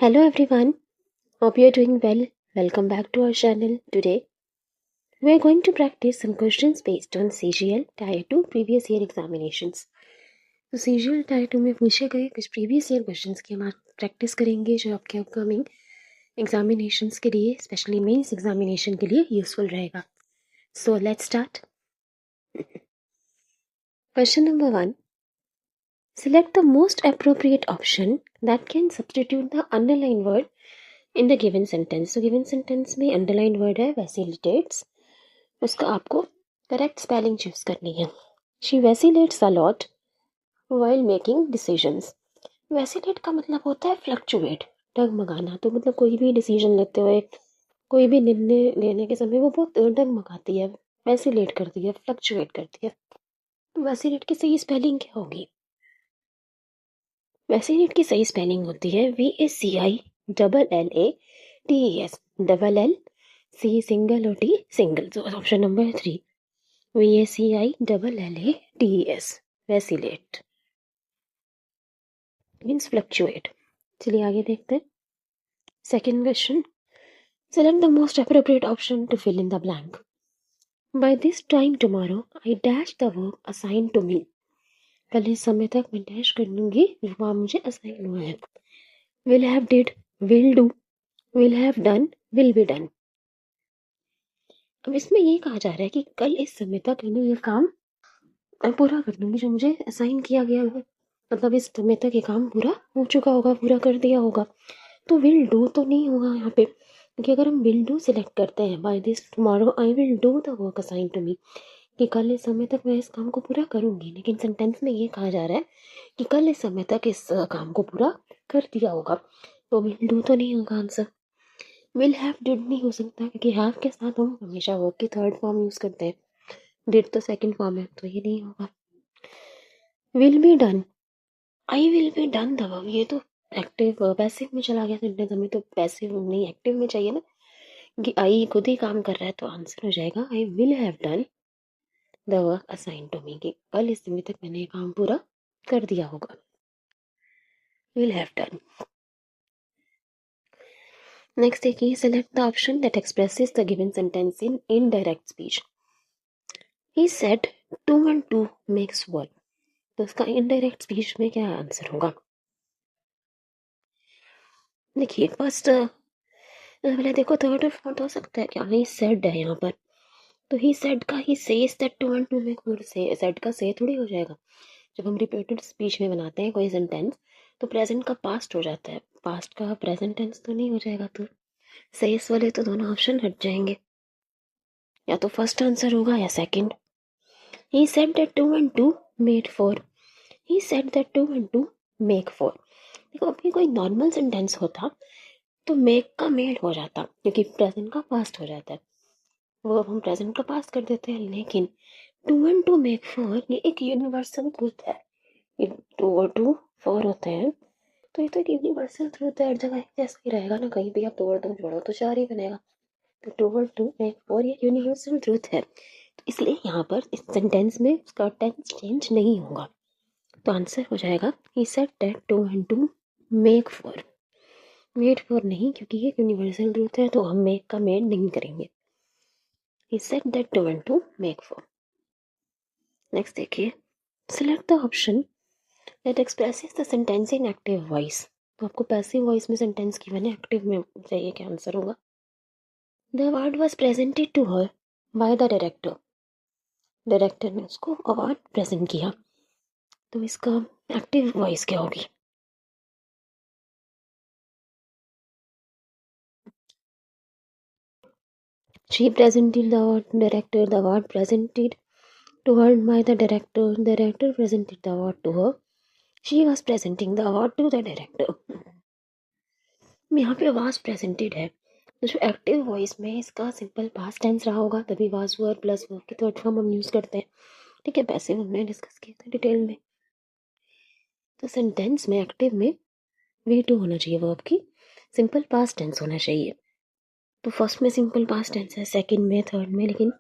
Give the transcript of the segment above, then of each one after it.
Hello everyone, hope you're doing well. Welcome back to our channel. Today, we're going to practice some questions based on CGL Tier 2 previous year examinations. तो CGL Tier 2 में पूछे गए कुछ previous year questions की हम practice करेंगे जो आपके अपकमिंग एग्जामिनेशंस के लिए स्पेशली मेंस एग्जामिनेशन के लिए यूजफुल रहेगा. So let's start. Question number 1. Select the most appropriate option that can substitute the underlined word in the given sentence. तो given sentence में underlined word है vacillates. उसका आपको correct spelling choose करनी है. She vacillates a lot while making decisions. Vacillate का मतलब होता है fluctuate, डगमगाना. तो मतलब कोई भी डिसीजन लेते हुए, कोई भी निर्णय लेने के समय वो बहुत डगमगाती है, वैसिलेट करती है, फ्लक्चुएट करती है. तो वैसिलेट की सही स्पेलिंग क्या होगी? वैसिलेट की सही स्पेलिंग होती है VACILLATES. Double L C single और टी सिंगल. तो option number 3 VACILLATES. Vacillate means fluctuate. चलिए आगे देखते हैं. Second question. Select the most appropriate option to fill in the blank. By this time tomorrow, I dash the work assigned to me. कल इस समय तक मैं डैश कर लूंगी जो काम मुझे असाइन हुआ है. Will have did, will do, will have done, will be done. अब इसमें ये कहा जा रहा है कि कल इस समय तक मैं ये काम पूरा कर लूंगी जो मुझे असाइन किया गया है. मतलब इस समय तक ये काम पूरा हो चुका होगा, पूरा कर दिया होगा. तो विल डू तो नहीं होगा यहाँ पे, क्योंकि अगर हम विल डू सिलेक्ट करते हैं, by this tomorrow I will do the work assign to me, कि कल इस समय तक मैं इस काम को पूरा करूंगी. लेकिन सेंटेंस में ये कहा जा रहा है कि कल इस समय तक इस काम को पूरा कर दिया होगा. तो विल डू तो नहीं होगा आंसर. विल हैव डिड नहीं हो सकता, क्योंकि हैव के साथ हम हमेशा वर्ब की थर्ड फॉर्म यूज करते हैं. डिड तो सेकंड फॉर्म है, तो ये नहीं होगा. Will be done, I will be done the work, ये तो एक्टिव पैसिव में चला गया सेंटेंस. हमें तो पैसिव नहीं एक्टिव में चाहिए ना, कि आई खुद ही काम कर रहा है. तो आंसर हो जाएगा I will have done the work assign to me, कि कल इस समय तक मैंने ये काम पूरा कर दिया होगा. Will have done. नेक्स्ट देखिए. Select the option that expresses the given sentence in indirect speech. He said 2 and 2 makes 1. तो इसका इनडायरेक्ट स्पीच में क्या आंसर होगा? देखिए फर्स्ट पहले देखो थर्ड और फोर्थ हो सकता है क्या? ही सेड है यहाँ पर. तो ही सेड का he says that 2 and 2 make 4. से सेड का से थोड़ी हो जाएगा. जब हम रिपीटेड स्पीच में बनाते हैं कोई सेंटेंस, तो प्रेजेंट का पास्ट हो जाता है, पास्ट का प्रेजेंट टेंस तो नहीं हो जाएगा. तो सेस वाले तो दोनों ऑप्शन हट जाएंगे. या तो फर्स्ट आंसर होगा या second. He said that 2 and 2 made 4. He said that 2 and 2 make 4. देखो अभी कोई नॉर्मल सेंटेंस होता तो मेक का मेड हो जाता, क्योंकि प्रेजेंट का पास्ट हो जाता है, वो अब हम प्रेजेंट का पास्ट कर देते हैं. लेकिन 2 and 2 मेक 4 ये एक यूनिवर्सल ट्रूथ है. 2 और 2 4 होते हैं, तो ये तो एक यूनिवर्सल ट्रूथ है. हर जगह जैसा ही रहेगा ना, कहीं भी आप 2 और 2 जोड़ो तो 4 ही बनेगा. तो 2 और 2 मेक 4 ये यूनिवर्सल ट्रूथ है. तो इसलिए यहाँ पर इस सेंटेंस में उसका टेंस चेंज नहीं होगा. तो आंसर हो जाएगा ही said that 2 and 2 make 4. Made 4 नहीं, क्योंकि ये यूनिवर्सल ट्रूथ है, तो हम मेक का मेड नहीं करेंगे. He said that 2 and 2 make 4. Next देखिए. Select the option that expresses the sentence in active voice. तो आपको पैसिव वॉइस में सेंटेंस की मैंने एक्टिव में चाहिए, क्या आंसर होगा? The award was presented to her by the director. Director ने उसको अवार्ड प्रेजेंट किया. तो इसका एक्टिव वॉइस क्या होगी? She presented the award director. The award presented to her by the director. The director presented the award to her. She was presenting the award to the director. यहाँ पे was presented है, तो जो active voice में इसका simple past tense रहा होगा, तभी वाज वर्ब प्लस वर्ब की थर्ड फॉर्म हम यूज करते हैं. ठीक है, पैसिव हमने डिस्कस किया था डिटेल में. तो सेंटेंस में एक्टिव में V2 होना चाहिए, वर्ब की सिंपल पास्ट टेंस होना चाहिए. तो फर्स्ट में सिंपल पास्ट टेंस है, सेकंड में, थर्ड में, लेकिन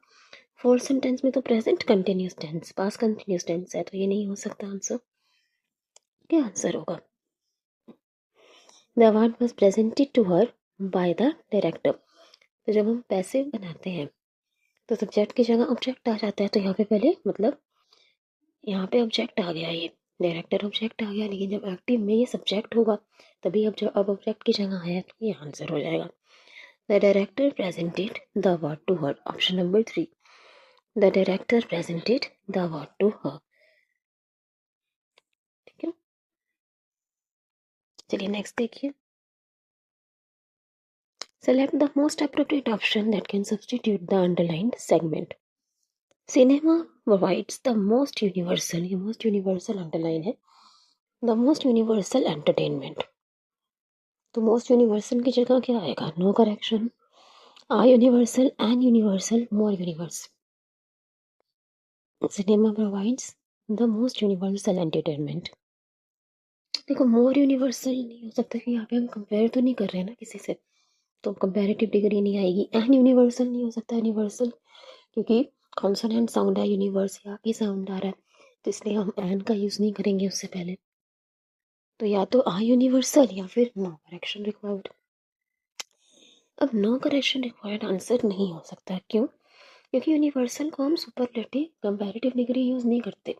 फोर्थ सेंटेंस में तो present continuous tense, past continuous tense है, तो ये नहीं हो सकता आंसर. क्या आंसर होगा? The award was presented to her by the director. तो जब हम पैसिव बनाते हैं तो सब्जेक्ट की जगह ऑब्जेक्ट आ जाता है। तो यहाँ पे पहले मतलब यहाँ पे ऑब्जेक्ट आ गया, ये डायरेक्टर ऑब्जेक्ट आ गया, लेकिन जब एक्टिव में ये सब्जेक्ट होगा तभी अब ऑब्जेक्ट की जगह आया तो ये आंसर हो जाएगा। The director presented the award to her, option number 3। The director presented the award to her. ठीक है, चलिए नेक्स्ट देखिए। Select the most appropriate option that can substitute the underlined segment. Cinema provides the most universal, ये most universal underline है, the most universal entertainment। तो most universal की जगह क्या आएगा? No correction, are universal, and universal, more universal। Cinema provides the most universal entertainment। देखो मोर universal नहीं हो सकता कि यहाँ पे हम कंपेयर तो नहीं कर रहे हैं ना किसी से, तो कंपेरेटिव डिग्री नहीं आएगी। एंड यूनिवर्सल नहीं हो सकता यूनिवर्सल, क्योंकि कॉन्सोनेंट साउंड है, यूनिवर्स यहाँ की साउंड आ रहा है, तो इसलिए हम एन का यूज नहीं करेंगे उससे पहले। तो या तो आ यूनिवर्सल या फिर नो करेक्शन रिक्वायर्ड। अब नो करेक्शन रिक्वायर्ड आंसर नहीं हो सकता, क्यों? क्योंकि यूनिवर्सल को हम सुपरलेटिव कंपैरेटिव डिग्री यूज नहीं करते।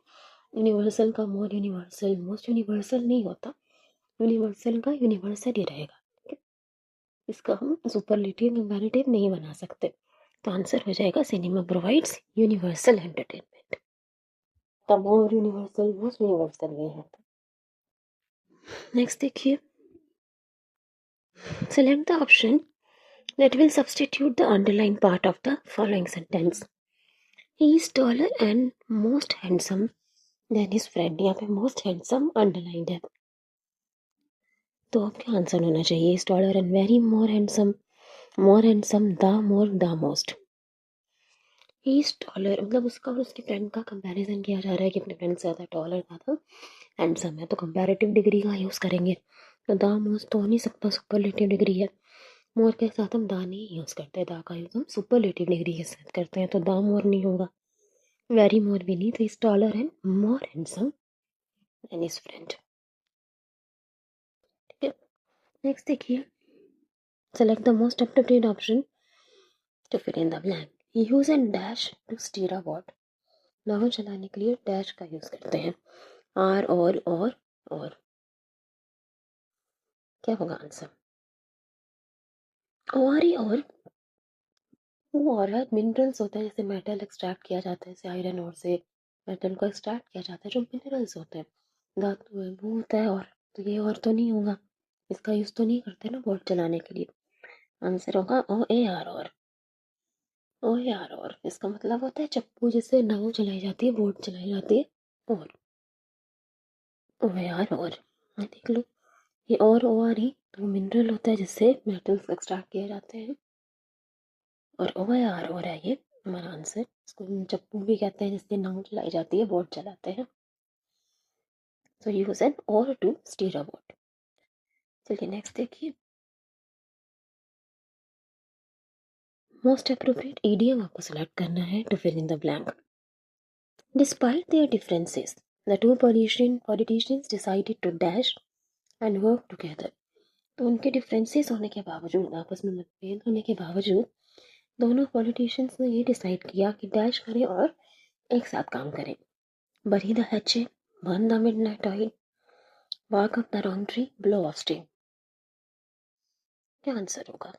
यूनिवर्सल का मोर यूनिवर्सल, मोस्ट यूनिवर्सल नहीं होता, यूनिवर्सल का यूनिवर्सल ही रहेगा। ठीक है, इसका हम सुपरलेटिव कंपैरेटिव नहीं बना सकते। तो आंसर हो जाएगा cinema provides universal entertainment. The more universal most universal नहीं होता। नेक्स्ट देखिए, select the option that will substitute the underlined part of the following sentence. He is taller and most handsome than his friend। यहाँ पे most handsome underlined है, तो अब क्या answer होना चाहिए? is taller and very more handsome, the more, the most। He is taller मतलब उसका और उसके फ्रेंड का कंपैरिजन किया जा रहा है कि अपने फ्रेंड से ज़्यादा टॉलर, ज़्यादा हैंडसम है, तो कंपैरेटिव डिग्री का यूज़ करेंगे। तो द मोस्ट तो हो नहीं सकता, सुपरलेटिव डिग्री है। मोर के साथ हम दा नहीं यूज़ करते, दा का यूज़ हम सुपरलेटिव डिग्री के साथ करते हैं, तो दा मोर नहीं होगा, वेरी मोर भी नहीं। तो is taller and more handsome and is friend. ठीक है, नेक्स्ट देखिए, select the most appropriate option to fill in the blank. Use and dash to steer a word. नाव चलाने के लिए डैश का यूज करते हैं। आर और क्या होगा आंसर? और ही और वो और है मिनरल्स होता है, जैसे मेटल एक्सट्रैक्ट किया जाता है, जैसे आयरन और से मेटल को एक्सट्रैक्ट किया जाता है, जो मिनरल्स होते हैं, धातु है, वो होता है। और तो ये और तो नहीं होगा, इसका यूज तो नहीं करते ना बोट चलाने के लिए। आंसर होगा ओ ए आर और। ओ ए आर और इसका मतलब होता है चप्पू जिससे नाव चलाई जाती है, बोट चलाई जाती है, और ओ ए आर और। देख लो, ये और ओ आर ही तो मिनरल होता है जिससे मेटल्स एक्सट्रैक्ट किए जाते हैं, और ओ आई आर हो रहा है ये हमारा आंसर। इसको हम चप्पू भी कहते हैं जिससे नाव चलाई जाती है, बोट चलाते हैं। So use an oar to steer a boat. चलिए नेक्स्ट देखिए, मोस्ट अप्रोप्रिएट ईडियम आपको सेलेक्ट करना है to fill in the blank. Despite their differences the two politicians decided to dash and work together. तो उनके differences होने के बावजूद, आपस में मतभेद होने के बावजूद, दोनों पॉलिटिशियंस ने ये डिसाइड किया कि डैश करें और एक साथ काम करें। Bury the hatchet, burn the midnight oil, bark up the wrong tree, blow off steam। क्या आंसर होगा?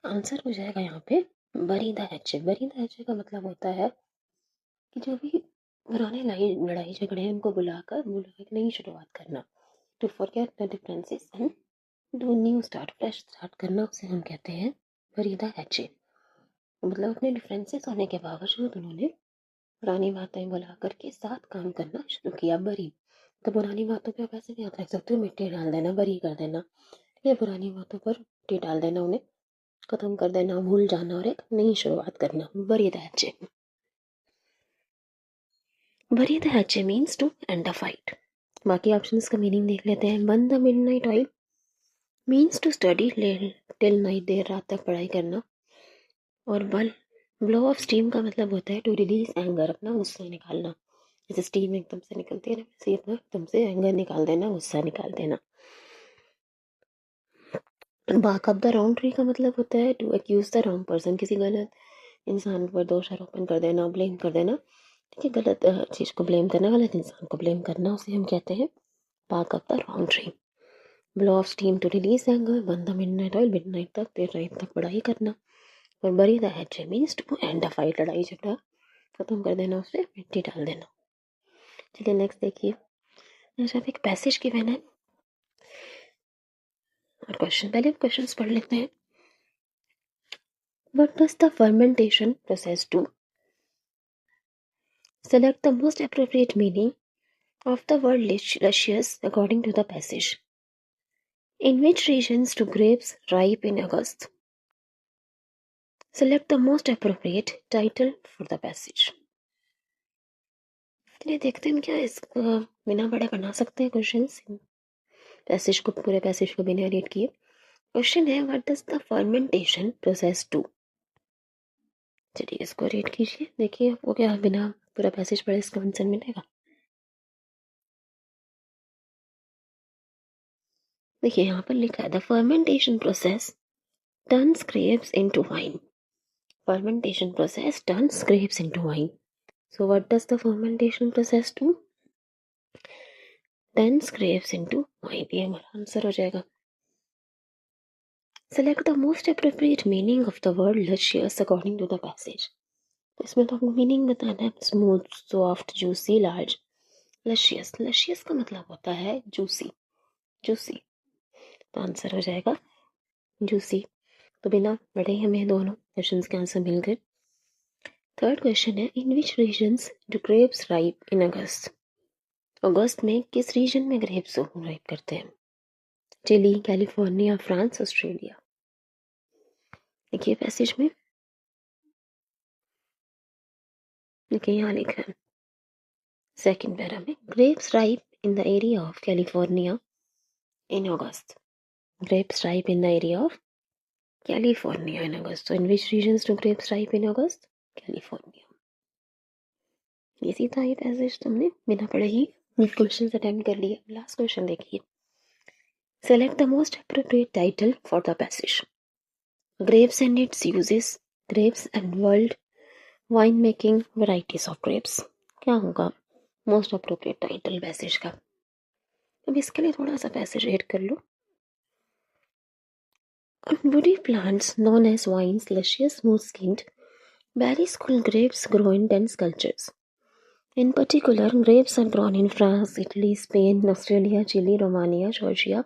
आंसर हो जाएगा यहाँ पे बरी द हैचे। बरी द हैचे का मतलब होता है कि जो भी पुराने लड़ाई झगड़े हैं उनको बुलाकर एक नई शुरुआत करना। To forget the differences and do new start, fresh start करना, उसे हम कहते हैं बरी द हैचे। मतलब अपने डिफरेंसेस होने के बावजूद उन्होंने पुरानी बातें बुला करके साथ काम करना शुरू किया। बरी तो पुरानी बातों पे आप ऐसे नहीं याद रख सकते हो, मिट्टी डाल देना, बरी कर देना, ये पुरानी बातों पर मिट्टी डाल देना, उन्हें खत्म कर देना, भूल जाना और एक नई शुरुआत करना। बरी the hatchet. Bury the hatchet means to end a fight. बाकी ऑप्शंस का मीनिंग देख लेते हैं। Burn the midnight oil means to study till night, देर रात तक पढ़ाई करना। और ब्लो ऑफ स्टीम का मतलब होता है टू रिलीज एंगर, अपना गुस्सा निकालना। जैसे स्टीम एकदम से निकलती है ना, वैसे ही अपना एकदम से एंगर निकाल देना, गुस्सा निकाल देना। बाक अप द रॉन्ग ट्री का मतलब होता है to accuse the wrong person, किसी गलत इंसान पर दोष आरोपण कर देना, ब्लेम कर देना। ठीक है, गलत चीज़ को ब्लेम करना, गलत इंसान को ब्लेम करना, उसे हम कहते हैं bark up the wrong tree. Blow off steam to release anger, burn the midnight oil, midnight तक, देर रात तक पढ़ाई करना। और बरी द हैट्री means to end a fight, लड़ाई झगड़ा खत्म कर देना, उसे मिट्टी डाल देना। चलिए नेक्स्ट देखिए, अच्छा एक पैसेज गिवन है और क्वेश्चन, पहले क्वेश्चंस पढ़ लेते हैं। What does the fermentation process do? Select the most appropriate meaning of the word luscious according to the passage. In which regions do grapes ripe in August? Select the most appropriate title for the passage. चलिए देखते हैं क्या इस बिना पढ़े बना सकते हैं क्वेश्चंस, पैसेज को, पूरे पैसेज को बिना रीड किए। क्वेश्चन है what does the fermentation process do. चलिए इसको रीड कीजिए, देखिए आपको क्या बिना पूरा पैसेज पढ़े इसका आंसर मिलेगा। देखिए यहाँ पर लिखा है the fermentation process turns grapes into wine. Fermentation process turns grapes into wine. So what does the fermentation process do? Turns grapes into wine. ये हमारा आंसर हो जाएगा। Select the most appropriate meaning of the word luscious according to the passage. तो इसमें तो आपको meaning बताना है, smooth, soft, juicy, large. Luscious, luscious का मतलब होता है जूसी, जूसी, तो आंसर हो जाएगा जूसी। तो बिना पढ़े हमें दोनों क्वेश्चंस के आंसर मिल गए। थर्ड क्वेश्चन है in which regions do grapes ripe in August. अगस्त में किस रीजन में ग्रेप्स राइप करते हैं? Chile, California, France, Australia. देखिए पैसेज में, देखिए यहाँ लिखा है सेकंड पैरा में, grapes ripe in the area of California in August. Grapes ripe in the area of California in August. तो in which regions do grapes ripe in August? California. इसी था ये पैसेज, तुमने बिना पढ़े ही क्वेश्चन अटेम्प्ट कर लिए। लास्ट क्वेश्चन देखिए, select the most appropriate title for the passage. Grapes and its uses, grapes and world wine making, varieties of grapes. क्या होगा मोस्ट अप्रोप्रिएट टाइटल पैसेज का? अब इसके लिए थोड़ा सा पैसेज रीड कर लो। Woody plants known as vines, luscious, smooth-skinned, berry-skull grapes grow in dense cultures. In particular, grapes are grown in France, Italy, Spain, Australia, Chile, Romania, Georgia,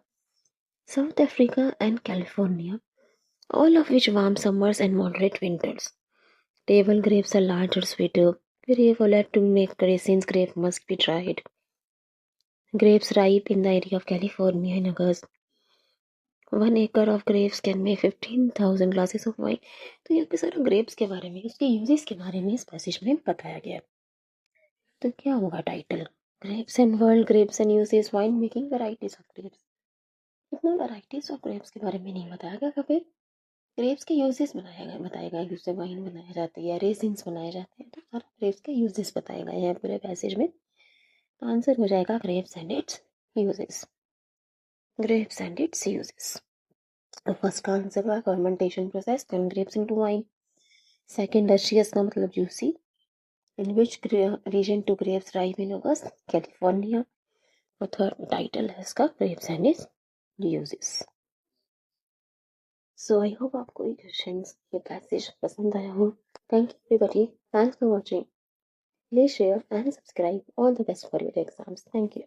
South Africa, and California, all of which warm summers and moderate winters. Table grapes are larger, sweeter. Very to make raisins, grape must be dried. Grapes ripe in the area of California in August. 1 acre of grapes can make 15,000 glasses of wine. तो यहाँ पे सारा grapes के बारे में, उसके uses के बारे में इस पैसेज में बताया गया है। तो क्या होगा title? Grapes and world, grapes and uses, wine making, varieties of grapes. इतना वैरायटीज ऑफ ग्रेप्स के बारे में नहीं बताया गया। कभी ग्रेप्स के यूजेस बताया गया कि उससे वाइन बनाया जाता है या रेजिन्स बनाए जाते हैं। तो सारा ग्रेप्स के यूजेस बताए गए हैं पूरे पैसेज में। तो आंसर हो जाएगा grapes and its uses. Grapes and its uses. First का आंसर हुआ fermentation process, turn grapes into wine. Second luscious का मतलब juicy. In which region do grapes ripe in August? California. और थर्ड टाइटल है इसका grapes and its uses. So I hope आपको ये questions, ये पैसेज पसंद आया हो। Thank you everybody, thanks for watching. Please share and subscribe. All the best for your exams. Thank you.